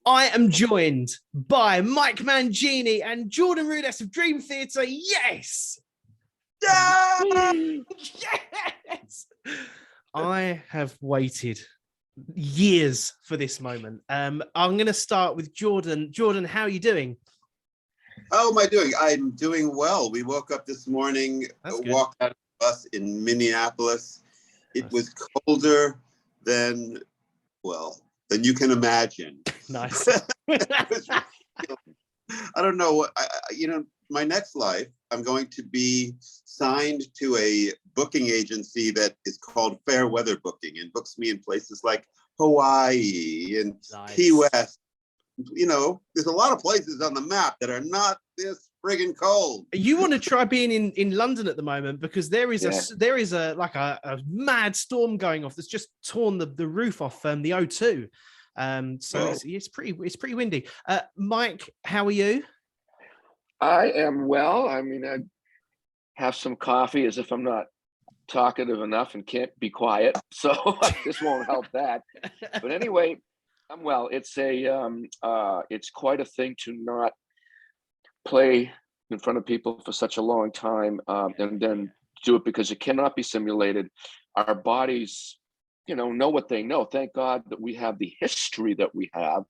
I am joined by Mike Mangini and Jordan Rudess of Dream Theatre. Yes! Yes! I have waited years for this moment. I'm going to start with Jordan. Jordan, how are you doing? How am I doing? I'm doing well. We woke up this morning, walked out of the bus in Minneapolis. It was colder than you can imagine. Nice. I don't know what, my next life, I'm going to be signed to a booking agency that is called Fair Weather Booking and books me in places like Hawaii and Key West. You know, there's a lot of places on the map that are not this friggin' cold. You want to try being in London at the moment because there is a mad storm going off that's just torn the roof off the O2. It's pretty windy. Mike, how are you? I am well. I mean, I have some coffee as if I'm not talkative enough and can't be quiet, so this won't help that. But anyway, I'm well. It's quite a thing to not play in front of people for such a long time, and then do it because it cannot be simulated. Our bodies, know what they know. Thank God that we have the history that we have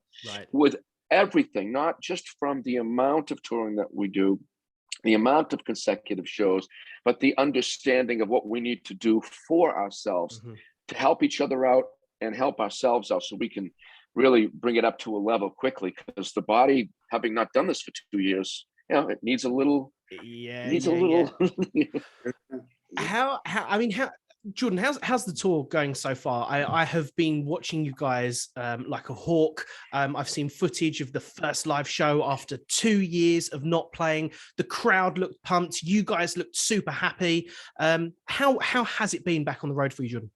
with everything, not just from the amount of touring that we do, the amount of consecutive shows, but the understanding of what we need to do for ourselves to help each other out and help ourselves out so we can really bring it up to a level quickly, because the body, having not done this for 2 years, it needs a little. Jordan, how's the tour going so far? I have been watching you guys like a hawk. I've seen footage of the first live show after 2 years of not playing. The crowd looked pumped. You guys looked super happy. How has it been back on the road for you, Jordan?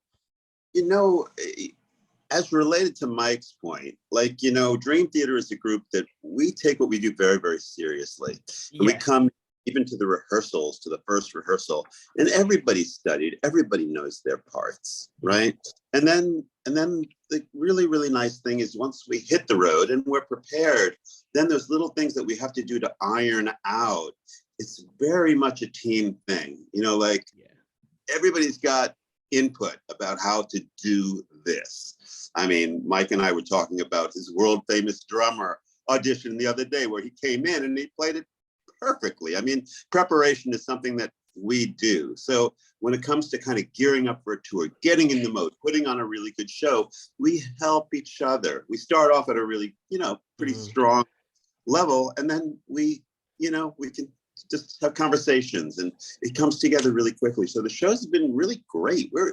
As related to Mike's point, Dream Theater is a group that we take what we do very, very seriously. We come even to the rehearsals, to the first rehearsal, and everybody studied, everybody knows their parts, right? And then the really, really nice thing is once we hit the road and we're prepared, then there's little things that we have to do to iron out. It's very much a team thing, everybody's got input about how to do this. I mean, Mike and I were talking about his world famous drummer audition the other day where he came in and he played it perfectly. I mean, preparation is something that we do. So when it comes to kind of gearing up for a tour, getting in the mode, putting on a really good show, we help each other. We start off at a really, pretty strong level, and then we can just have conversations, and it comes together really quickly. So the shows have been really great. We're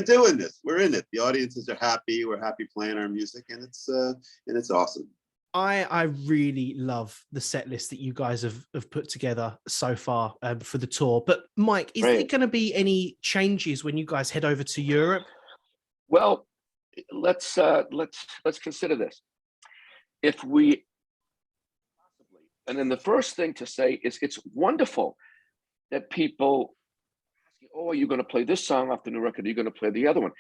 doing this. We're in it. The audiences are happy. We're happy playing our music, and it's awesome. I really love the set list that you guys have put together so far for the tour. But Mike, is there going to be any changes when you guys head over to Europe? Well, let's consider this. If we possibly, and then the first thing to say is it's wonderful that people ask, "Oh, are you going to play this song off the new record? Are you going to play the other one?"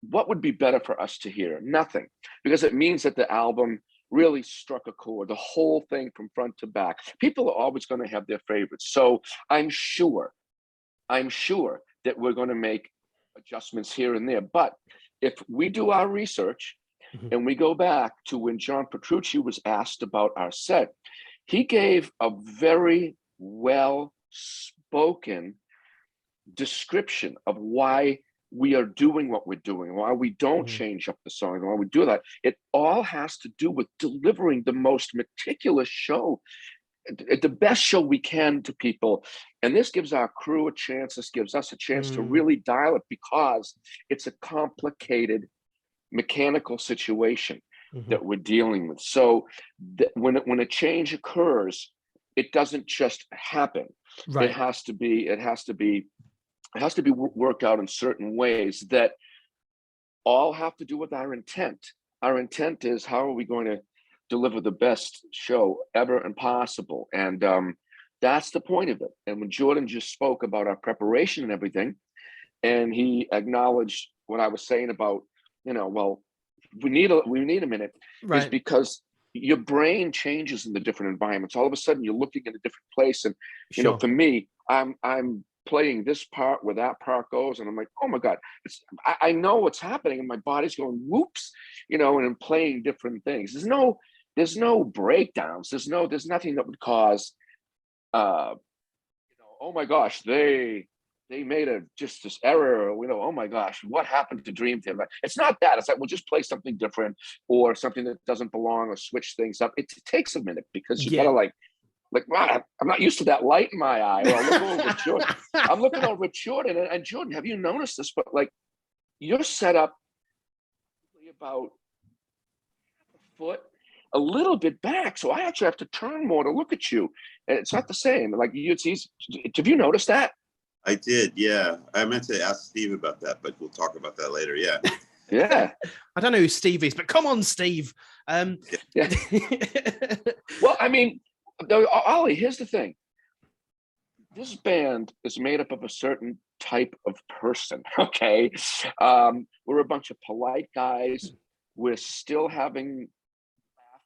What would be better for us to hear? Nothing, because it means that the album really struck a chord, the whole thing from front to back. People are always going to have their favorites. So I'm sure that we're going to make adjustments here and there. But if we do our research and we go back to when John Petrucci was asked about our set, he gave a very well-spoken description of why we are doing what we're doing, why we don't change up the song, why we do that. It all has to do with delivering the most meticulous show, the best show we can to people. And this gives our crew a chance, this gives us a chance to really dial it, because it's a complicated mechanical situation that we're dealing with. So when a change occurs, it doesn't just happen. Right. It has to be worked out in certain ways that all have to do with our intent. Our intent is, how are we going to deliver the best show ever and possible? And that's the point of it. And when Jordan just spoke about our preparation and everything, and he acknowledged what I was saying about, we need a minute, right. is because your brain changes in the different environments. All of a sudden, you're looking in a different place, and you know, for me, I'm playing this part where that part goes, and I'm like, oh my god, I know what's happening, and my body's going whoops, you know, and I'm playing different things. There's no breakdowns. There's nothing that would cause, you know, oh my gosh, they made just this error, or, you know, oh my gosh, what happened to Dream Theater? It's not that. It's like, we'll just play something different or something that doesn't belong, or switch things up. It takes a minute, because you gotta like, wow, I'm not used to that light in my eye. Or I look over at Jordan. I'm looking over at Jordan, and Jordan, have you noticed this? But like, you're set up about a foot, a little bit back, so I actually have to turn more to look at you, and it's not the same. Like, it's easy. Have you noticed that? I did, yeah. I meant to ask Steve about that, but we'll talk about that later. Yeah. Yeah. I don't know who Steve is, but come on, Steve. Yeah. Well, I mean, Ollie, here's the thing. This band is made up of a certain type of person, okay? We're a bunch of polite guys. We're still having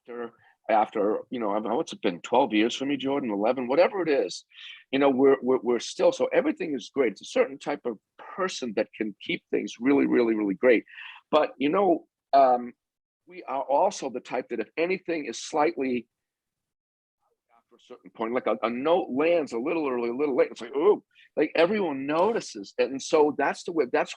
laughter after, you know, what's it been, 12 years for me, Jordan, 11, whatever it is. You know, we're still, so everything is great. It's a certain type of person that can keep things really, really, really great. But, you know, we are also the type that if anything is slightly after a certain point, like a note lands a little early, a little late, it's like, oh, like everyone notices. And so that's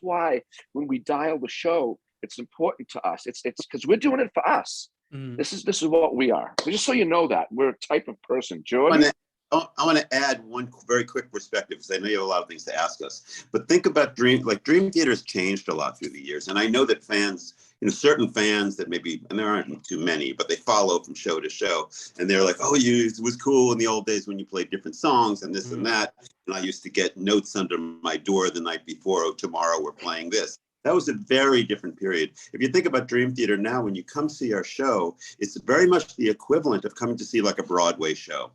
why when we dial the show, it's important to us. It's because we're doing it for us. This is what we are. So just so you know that we're a type of person. Jordan, I want to add one very quick perspective, because I know you have a lot of things to ask us. But think about Dream Theater has changed a lot through the years, and I know that fans, you know, certain fans that maybe, and there aren't too many, but they follow from show to show, and they're like, oh, it was cool in the old days when you played different songs and this and that. And I used to get notes under my door the night before. Oh, tomorrow we're playing this. That was a very different period. If you think about Dream Theater now, when you come see our show, it's very much the equivalent of coming to see like a Broadway show.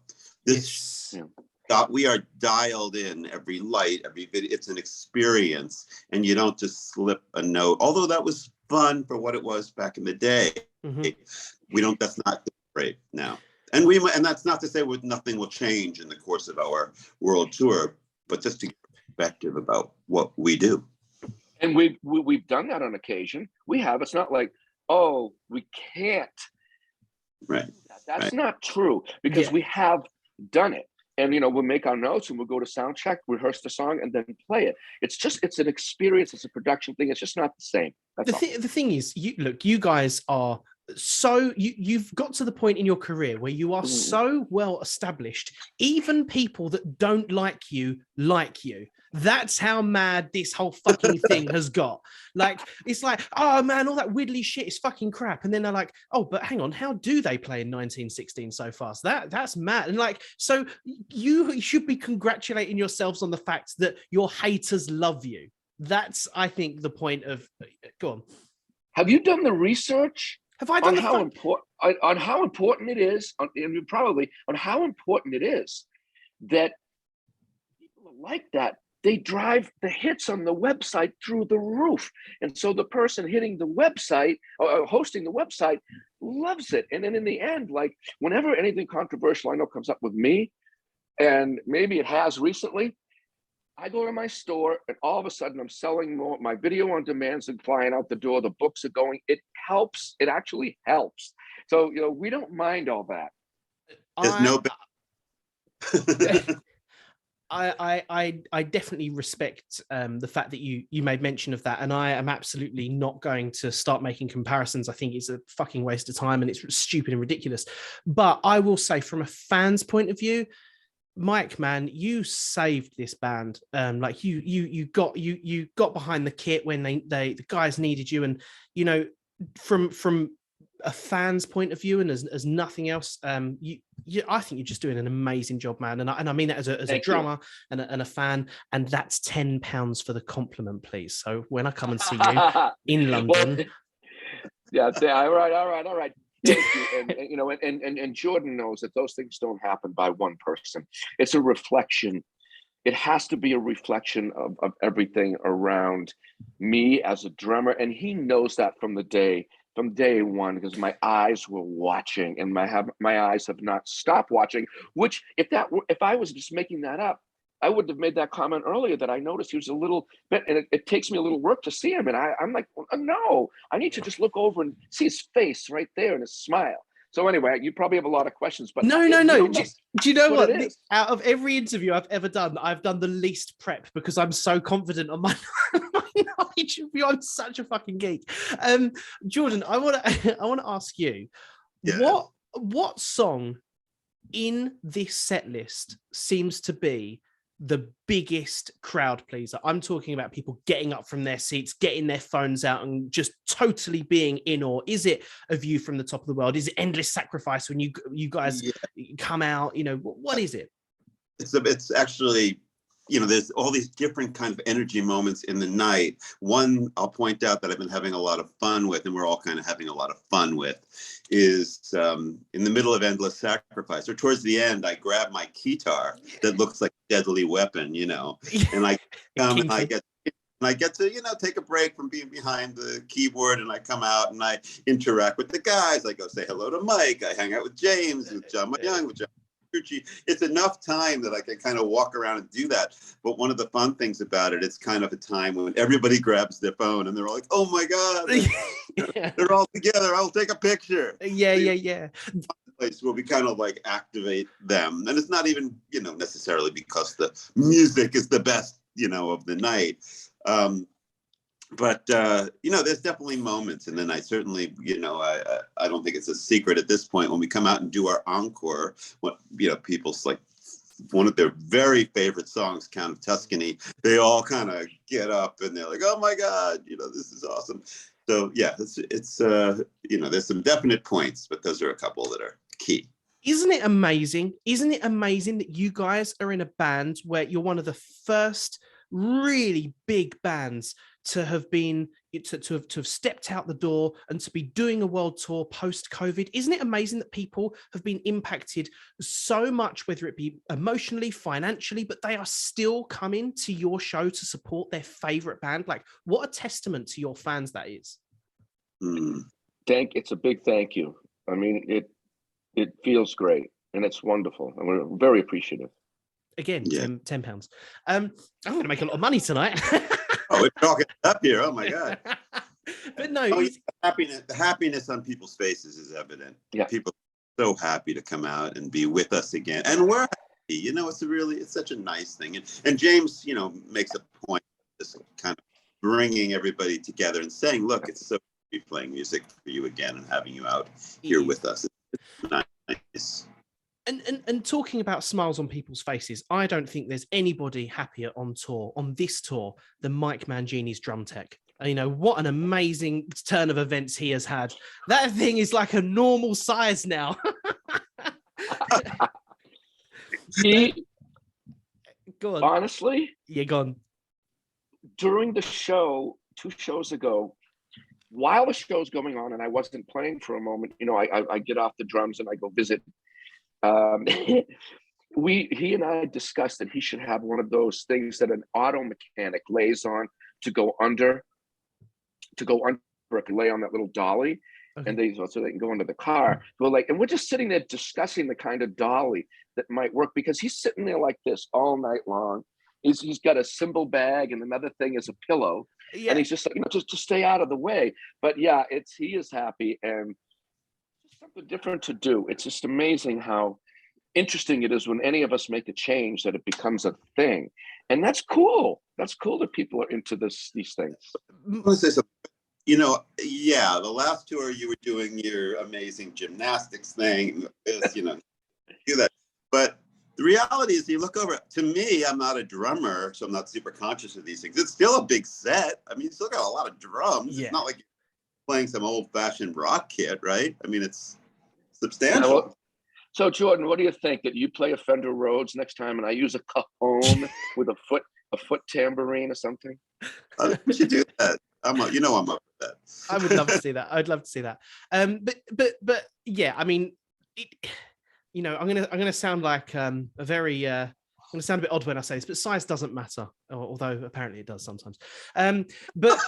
We are dialed in, every light, every video. It's an experience, and you don't just slip a note. Although that was fun for what it was back in the day. We don't. That's not great now. And that's not to say nothing will change in the course of our world tour, but just to get perspective about what we do. And we've done that on occasion. We have. It's not like, oh, we can't. Right. That's not true, because we have done it. And, you know, we'll make our notes and we'll go to sound check, rehearse the song, and then play it. It's an experience. It's a production thing. It's just not the same. The thing is, you guys are so, you've got to the point in your career where you are so well established, even people that don't like you. That's how mad this whole fucking thing has got. Like, it's like, oh man, all that widdly shit is fucking crap. And then they're like, oh, but hang on, how do they play in 1916 so fast? That's mad. And like, so you should be congratulating yourselves on the fact that your haters love you. That's, I think, the point of, go on. Have you done the research? Have I done on how important it is, and probably on how important it is that people like that, they drive the hits on the website through the roof. And so the person hitting the website or hosting the website loves it. And then in the end, like, whenever anything controversial I know comes up with me, and maybe it has recently, I go to my store and all of a sudden I'm selling more. My video on demand's are flying out the door. The books are going. It helps. It actually helps. So, you know, we don't mind all that. I definitely respect the fact that you made mention of that, and I am absolutely not going to start making comparisons. I think it's a fucking waste of time and it's stupid and ridiculous. But I will say, from a fan's point of view, Mike, man, you saved this band. Like you got behind the kit when the guys needed you, and you know, from a fan's point of view and as nothing else, I think you're just doing an amazing job, man. And I mean that as a drummer and a fan. And that's £10 for the compliment, please. So when I come and see you in London, all right. Thank you. And you know, and Jordan knows that those things don't happen by one person. It's a reflection. It has to be a reflection of everything around me as a drummer. And he knows that from the day from day one because my eyes were watching, and my eyes have not stopped watching. Which, if I was just making that up, I would have made that comment earlier that I noticed he was a little bit, and it takes me a little work to see him. And I'm like, no, I need to just look over and see his face right there and his smile. So anyway, you probably have a lot of questions, but no. Do you know what? Out of every interview I've ever done, I've done the least prep because I'm so confident on my, my knowledge of you. I'm such a fucking geek. Jordan, I want to ask you, what song in this set list seems to be the biggest crowd pleaser? I'm talking about people getting up from their seats, getting their phones out, and just totally being in awe. Is it A View from the Top of the World? Is it Endless Sacrifice when you guys come out? You know, what is it? It's actually, you know, there's all these different kind of energy moments in the night. One I'll point out that I've been having a lot of fun with, and we're all kind of having a lot of fun with, is in the middle of Endless Sacrifice, or towards the end, I grab my guitar that looks like a deadly weapon, you know, and I come and I get to, you know, take a break from being behind the keyboard, and I come out and I interact with the guys. I go say hello to Mike. I hang out with James, with John Young, with John. It's enough time that I can kind of walk around and do that. But one of the fun things about it, it's kind of a time when everybody grabs their phone and they're all like, oh my God, they're all together. I'll take a picture. Yeah. Place where we kind of like activate them. And it's not even, you know, necessarily because the music is the best, you know, of the night. But you know, there's definitely moments in the night. Certainly, you know, I don't think it's a secret at this point when we come out and do our encore. What, you know, people's like one of their very favorite songs, Count of Tuscany. They all kind of get up and they're like, "Oh my God, you know, this is awesome." So yeah, it's you know, there's some definite points, but those are a couple that are key. Isn't it amazing? Isn't it amazing that you guys are in a band where you're one of the first really big bands to have been to have stepped out the door and to be doing a world tour post COVID? Isn't it amazing that people have been impacted so much, whether it be emotionally, financially, but they are still coming to your show to support their favorite band? Like, what a testament to your fans that is. It's a big thank you. I mean, it feels great and it's wonderful, and we're very appreciative. Again, £10. I'm going to make a lot of money tonight. Oh, we're talking up here. Oh my God. But no, the happiness on people's faces is evident. Yeah. People are so happy to come out and be with us again. And we're happy, you know, it's such a nice thing. And James, you know, makes a point of just kind of bringing everybody together and saying, look, it's so good to be playing music for you again and having you out here with us. It's nice. And talking about smiles on people's faces, I don't think there's anybody happier on this tour, than Mike Mangini's drum tech. You know, what an amazing turn of events he has had. That thing is like a normal size now. Go on. Honestly, go on. During the show, 2 shows ago, while the show's going on and I wasn't playing for a moment, you know, I get off the drums and I go visit. He and I discussed that he should have one of those things that an auto mechanic lays on to go under, it can lay on that little dolly, and so they can go into the car. Well, like, and we're just sitting there discussing the kind of dolly that might work, because he's sitting there like this all night long. He's got a cymbal bag, and another thing is a pillow, and he's just, you know, just to stay out of the way. But yeah, he is happy, and something different to do. It's just amazing how interesting it is when any of us make a change that it becomes a thing, and that's cool. That's cool that people are into these things. I want to say something. You know, yeah, the last tour you were doing your amazing gymnastics thing, you know, do that. But the reality is, you look over. To me, I'm not a drummer, so I'm not super conscious of these things. It's still a big set. I mean, you still got a lot of drums. Yeah. It's not like you're playing some old-fashioned rock kit, right? I mean, it's substantial. Yeah, well, so Jordan, what do you think? That you play a Fender Rhodes next time, and I use a cajon with a foot tambourine or something? We should do that. I'm up with that. I would love to see that. I'd love to see that. But yeah, I mean, you know, I'm gonna sound like I'm gonna sound a bit odd when I say this, but size doesn't matter, although apparently it does sometimes. But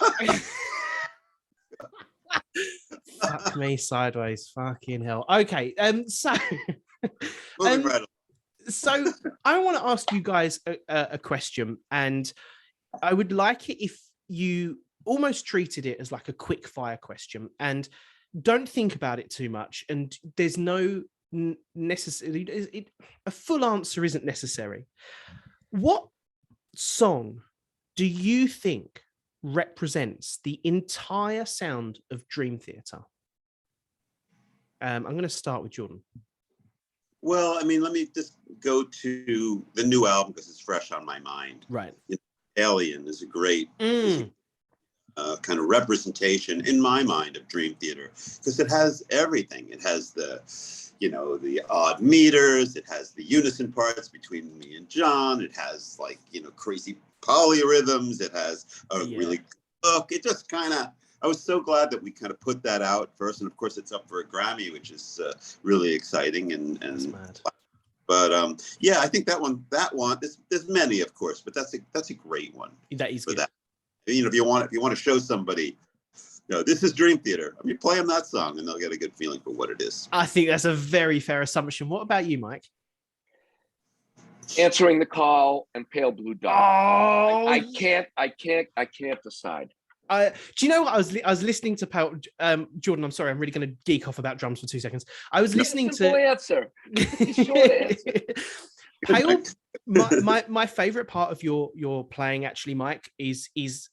Fuck me sideways. Fucking hell. Okay. So, Moving right along. so I want to ask you guys a question, and I would like it if you almost treated it as like a quick fire question, and don't think about it too much. And there's no necessarily a full answer isn't necessary. What song do you think represents the entire sound of Dream Theater? I'm going to start with Jordan. Well, I mean, let me just go to the new album because it's fresh on my mind. Right. Alien is a great kind of representation in my mind of Dream Theater because it has everything. It has the odd meters. It has the unison parts between me and John. It has crazy polyrhythms. It has a really good look. It just kind of, I was so glad that we kind of put that out first. And of course it's up for a Grammy, which is really exciting. That's mad. But I think that one, there's many, of course, but that's a great one. That is good. That. If you want to show somebody, this is Dream Theater, I mean, play them that song and they'll get a good feeling for what it is. I think that's a very fair assumption. What about you, Mike? Answering the Call and Pale Blue Dot. Oh, I can't decide. Do you know what I was listening to Jordan? I'm sorry, I'm really going to geek off about drums for 2 seconds. I was listening to answer. Short answer. Pale. My favorite part of your playing, actually, Mike, is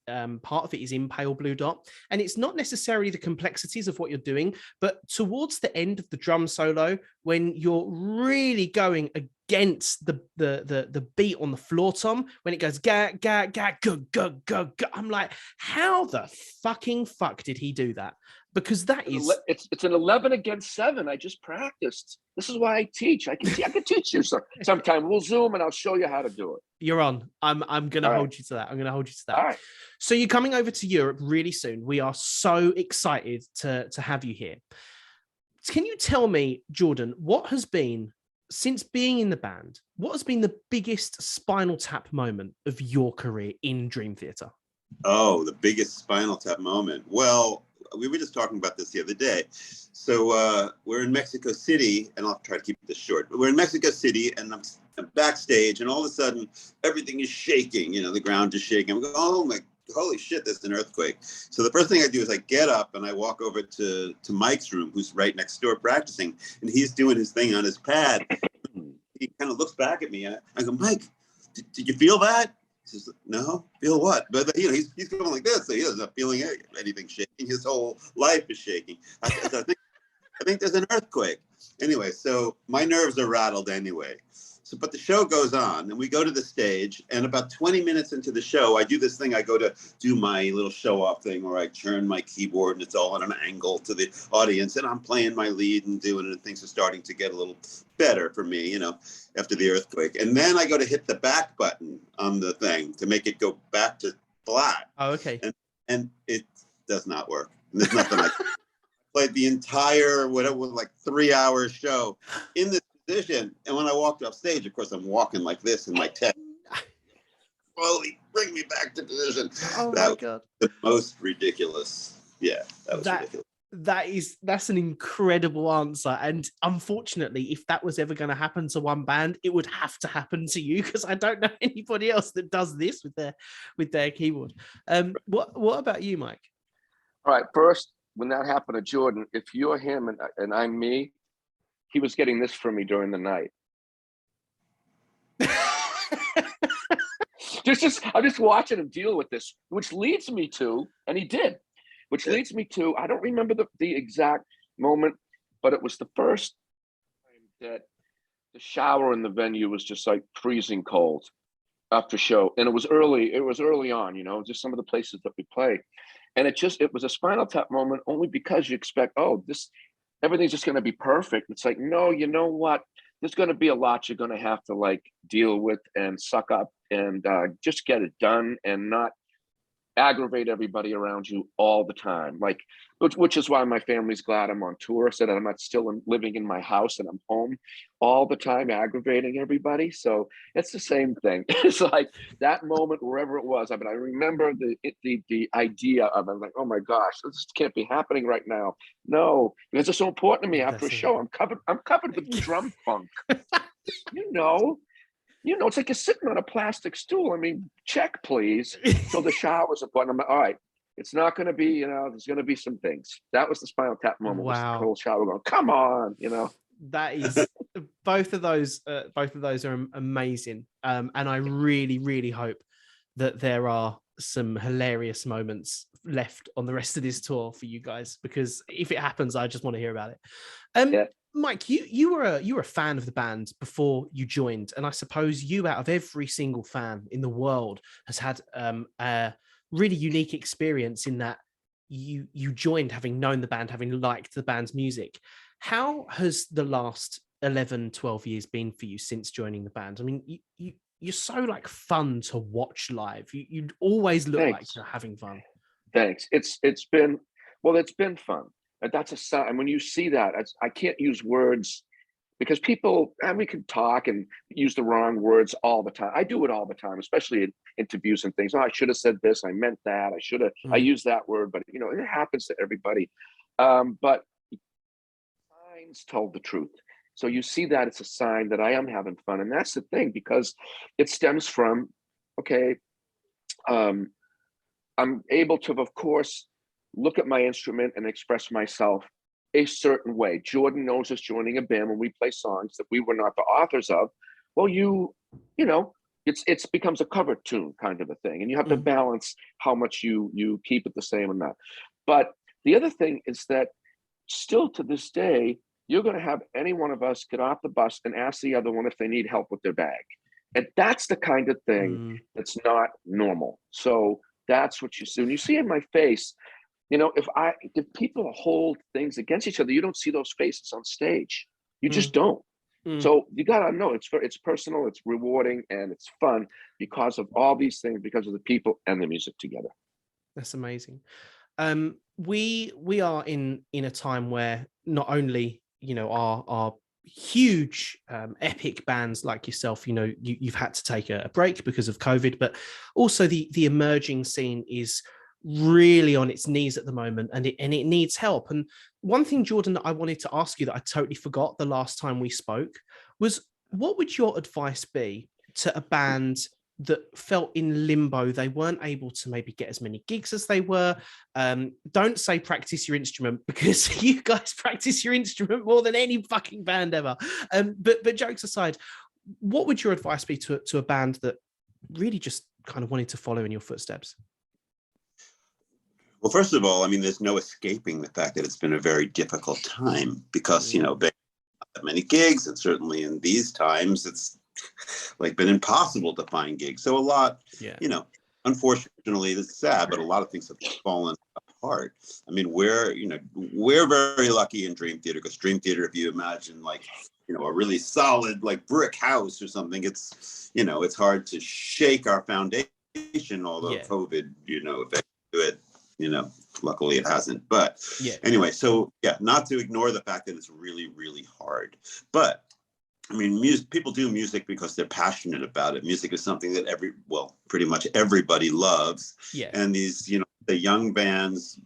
part of it is in Pale Blue Dot, and it's not necessarily the complexities of what you're doing, but towards the end of the drum solo when you're really going against the beat on the floor tom, when it goes ga ga ga ga ga ga ga. I'm like, how the fucking fuck did he do that? Because that is it's an 11 against 7. I just practiced. This is why I teach. I can teach you sometime. We'll Zoom and I'll show you how to do it. You're on. I'm gonna hold you to that. I'm gonna hold you to that. All right. So you're coming over to Europe really soon. We are so excited to have you here. Can you tell me, Jordan, what has been, since being in the band, what has been the biggest Spinal Tap moment of your career in Dream Theater? Oh, the biggest Spinal Tap moment. Well, we were just talking about this the other day. So we're in Mexico City, and I'll try to keep this short, but we're in Mexico City and I'm backstage and all of a sudden everything is shaking, the ground is shaking. I'm going, oh my, holy shit, there's an earthquake. So the first thing I do is I get up and I walk over to Mike's room, who's right next door practicing, and he's doing his thing on his pad. He kind of looks back at me. I go, Mike, did you feel that? He says, no, feel what? But he's going like this, so he doesn't feeling anything shaking. His whole life is shaking. I think there's an earthquake. Anyway, so my nerves are rattled anyway. So, but the show goes on, and we go to the stage, and about 20 minutes into the show, I do this thing. I go to do my little show-off thing where I turn my keyboard, and it's all at an angle to the audience, and I'm playing my lead and doing it, and things are starting to get a little better for me, after the earthquake. And then I go to hit the back button on the thing to make it go back to flat. Oh, okay. And it does not work. And there's nothing I played the entire, 3-hour show in this position. And when I walked off stage, of course, I'm walking like this in my tech. Slowly bring me back to position. Oh my God. The most ridiculous. Yeah, that was ridiculous. That's an incredible answer. And unfortunately, if that was ever going to happen to one band, it would have to happen to you, because I don't know anybody else that does this with their keyboard. What about you, Mike? All right. First, when that happened to Jordan, if you're him and I'm me, he was getting this from me during the night. I'm just watching him deal with this, which leads me to, and he did, leads me to, I don't remember the exact moment, but it was the first time that the shower in the venue was just like freezing cold after show. And it was early on, just some of the places that we play. And it was a Spinal Tap moment only because you expect, everything's just going to be perfect. It's like, no, you know what? There's going to be a lot you're going to have to deal with and suck up and just get it done and not aggravate everybody around you all the time. Like, which is why my family's glad I'm on tour, so that I'm not still living in my house and I'm home all the time aggravating everybody. So it's the same thing. It's like that moment, wherever it was. I mean, I remember the idea of it. I'm like, oh my gosh, this can't be happening right now. No, because it's so important to me. After a show, I'm covered with drum funk. You know, it's like you're sitting on a plastic stool. I mean, check, please. So the shower's important. I'm like, all right, it's not going to be, there's going to be some things. That was the Spinal Tap moment. Wow. Was the cold shower going, come on, That is, both of those are amazing. And I really, really hope that there are some hilarious moments left on the rest of this tour for you guys, because if it happens, I just want to hear about it. Yeah. Mike, you were a fan of the band before you joined, and I suppose you, out of every single fan in the world, has had a really unique experience in that you joined having known the band, having liked the band's music. How has the last 11, 12 years been for you since joining the band? I mean, you're so like fun to watch live. You always look like you're having fun. Thanks. It's been fun. That's a sign. And when you see that, I can't use words, because people, and we can talk and use the wrong words all the time. I do it all the time, especially in interviews and things. Oh, I should have said this. I meant that. I should have. I used that word, but it happens to everybody. But signs told the truth. So you see that it's a sign that I am having fun, and that's the thing, because it stems from, okay, I'm able to, of course, look at my instrument and express myself a certain way. Jordan knows us joining a band when we play songs that we were not the authors of. Well, it's becomes a cover tune kind of a thing, and you have to balance how much you keep it the same or not. But the other thing is that still to this day, you're going to have any one of us get off the bus and ask the other one if they need help with their bag, and that's the kind of thing that's not normal. So that's what you see when you see in my face. If people hold things against each other, you don't see those faces on stage. You just don't. So you gotta know it's personal, it's rewarding, and it's fun because of all these things, because of the people and the music together. That's amazing. We are in a time where not only our huge epic bands like yourself, you've had to take a break because of COVID, but also the emerging scene is really on its knees at the moment, and it needs help. And one thing, Jordan, that I wanted to ask you that I totally forgot the last time we spoke was, what would your advice be to a band that felt in limbo? They weren't able to maybe get as many gigs as they were. Don't say practice your instrument, because you guys practice your instrument more than any fucking band ever. But jokes aside, what would your advice be to a band that really just kind of wanted to follow in your footsteps? Well, first of all, I mean, there's no escaping the fact that it's been a very difficult time, because, there are not that many gigs, and certainly in these times, it's like been impossible to find gigs. So a lot, unfortunately, it's sad, but a lot of things have fallen apart. I mean, we're very lucky in Dream Theater, because Dream Theater, if you imagine like, a really solid like brick house or something, it's hard to shake our foundation, although COVID, affected it. Luckily it hasn't. But anyway, so not to ignore the fact that it's really, really hard. But I mean, people do music because they're passionate about it. Music is something that pretty much everybody loves. Yeah. And these, the young bands,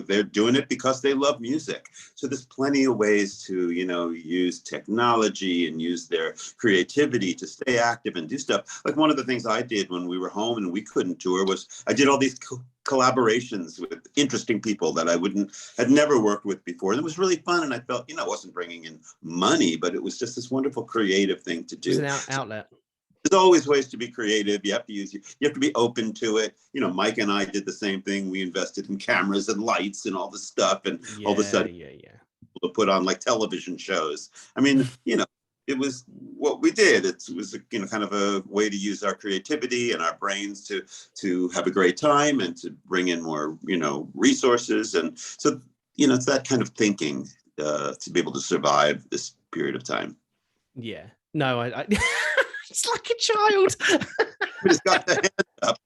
they're doing it because they love music. So there's plenty of ways to, use technology and use their creativity to stay active and do stuff. Like one of the things I did when we were home and we couldn't tour was I did all these collaborations with interesting people that I had never worked with before. And it was really fun. And I felt, it wasn't bringing in money, but it was just this wonderful creative thing to do. It was an outlet. There's always ways to be creative. You have to be open to it. Mike and I did the same thing. We invested in cameras and lights and all this stuff. And all of a sudden, to put on like television shows. I mean, it was what we did. It was, kind of a way to use our creativity and our brains to have a great time and to bring in more, resources. And so, it's that kind of thinking to be able to survive this period of time. Yeah. No, I it's like a child. Just got the hand up.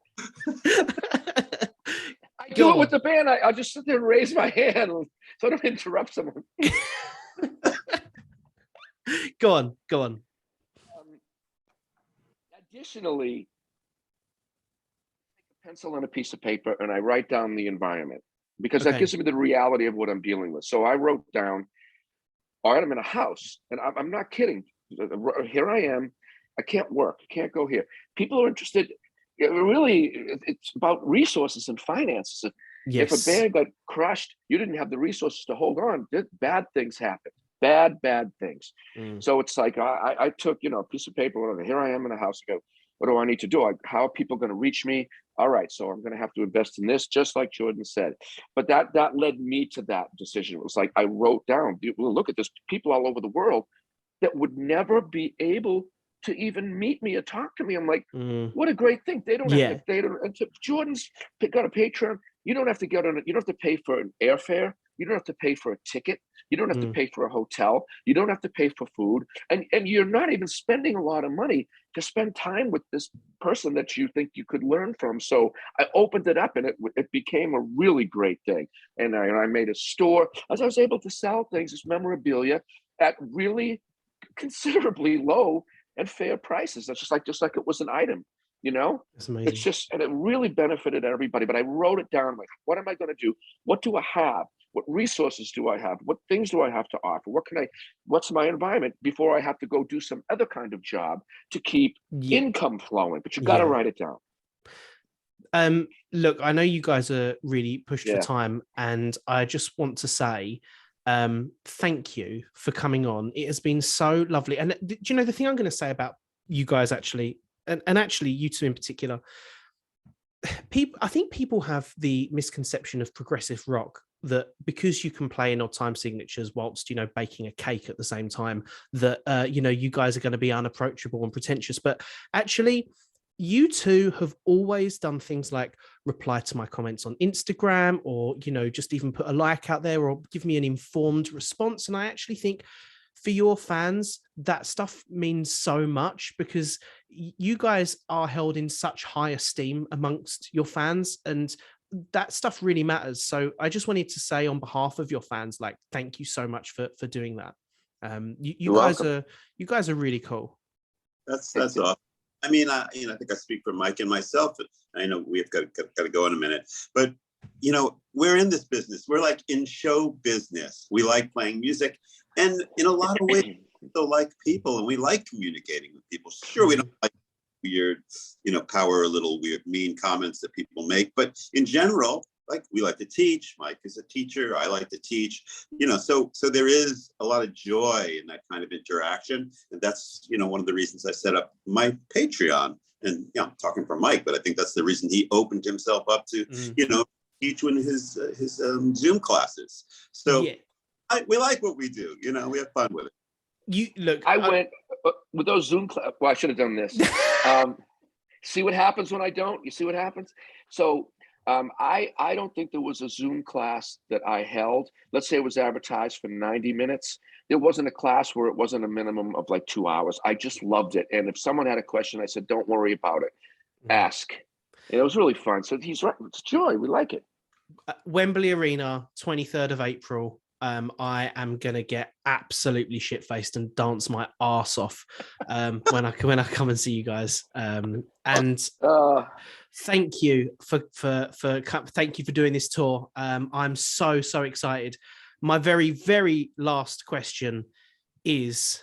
do it with the band. I'll just sit there and raise my hand and sort of interrupt someone. Go on. Additionally, I take a pencil and a piece of paper and I write down the environment because that gives me the reality of what I'm dealing with. So I wrote down, all right, I'm in a house, and I'm not kidding. Here I am. I can't work. I can't go here. People are interested. It's about resources and finances. If a band got crushed, you didn't have the resources to hold on. Bad things happen. Bad things. So it's like I took, a piece of paper, whatever. Here I am in a house. I go, what do I need to do? How are people going to reach me? All right, so I'm going to have to invest in this, just like Jordan said. But that led me to that decision. It was like I wrote down, look at this, people all over the world that would never be able to even meet me or talk to me. I'm like, what a great thing. They don't have to, Jordan's got a Patreon. You don't have to you don't have to pay for an airfare. You don't have to pay for a ticket. You don't have to pay for a hotel. You don't have to pay for food. And you're not even spending a lot of money to spend time with this person that you think you could learn from. So I opened it up and it became a really great thing. And I made a store. As I was able to sell things as memorabilia at really considerably low and fair prices. That's just like it was an item, That's amazing. It's just, and it really benefited everybody. But I wrote it down, like, what am I going to do? What do I have? What resources do I have? What things do I have to offer? What's my environment before I have to go do some other kind of job to keep income flowing? But you got to write it down. Look, I know you guys are really pushed for time, and I just want to say thank you for coming on. It has been so lovely. And do you know the thing I'm going to say about you guys actually, and actually you two in particular, I think people have the misconception of progressive rock that because you can play in odd time signatures whilst, baking a cake at the same time, that, you guys are going to be unapproachable and pretentious. But actually, you two have always done things like reply to my comments on Instagram, or, just even put a like out there or give me an informed response. And I actually think for your fans, that stuff means so much, because you guys are held in such high esteem amongst your fans, and that stuff really matters. So I just wanted to say on behalf of your fans, like, thank you so much for doing that. You guys are really cool. That's awesome. I mean, I think I speak for Mike and myself. I know we've got to go in a minute, but we're in this business. We're like in show business. We like playing music, and in a lot of ways, we still like people, and we like communicating with people. Sure, we don't like weird, power or little weird, mean comments that people make, but in general, like, we like to teach. Mike is a teacher. I like to teach. So there is a lot of joy in that kind of interaction, and that's one of the reasons I set up my Patreon. And I'm talking for Mike, but I think that's the reason he opened himself up to teach in his Zoom classes. So we like what we do. We have fun with it. I went with those Zoom classes. Well, I should have done this. See what happens when I don't. You see what happens. So I don't think there was a Zoom class that I held. Let's say it was advertised for 90 minutes. There wasn't a class where it wasn't a minimum of like 2 hours. I just loved it. And if someone had a question, I said, don't worry about it. Ask. And it was really fun. So he's right. It's joy. We like it. Wembley Arena, 23rd of April. I am gonna get absolutely shit-faced and dance my arse off when I come and see you guys. And thank you thank you for doing this tour. I'm so excited. My very, very last question is,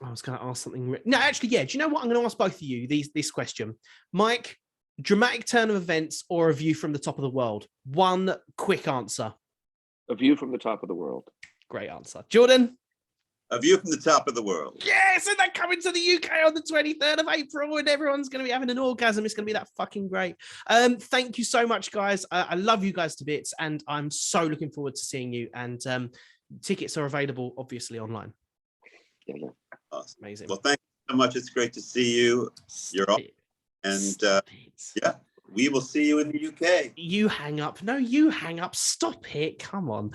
I was going to ask something. No, actually, yeah. Do you know what? I'm going to ask both of you this question. Mike, dramatic turn of events or A View from the Top of the World? One quick answer. A View from the Top of the World. Great answer. Jordan? A View from the Top of the World. Yes, and they're coming to the UK on the 23rd of April, and everyone's going to be having an orgasm. It's going to be that fucking great. Thank you so much, guys. I love you guys to bits, and I'm so looking forward to seeing you. And tickets are available, obviously, online. Yeah. Awesome. Amazing. Well, thank you so much. It's great to see you. You're on. And yeah, we will see you in the UK. You hang up. No, you hang up. Stop it. Come on.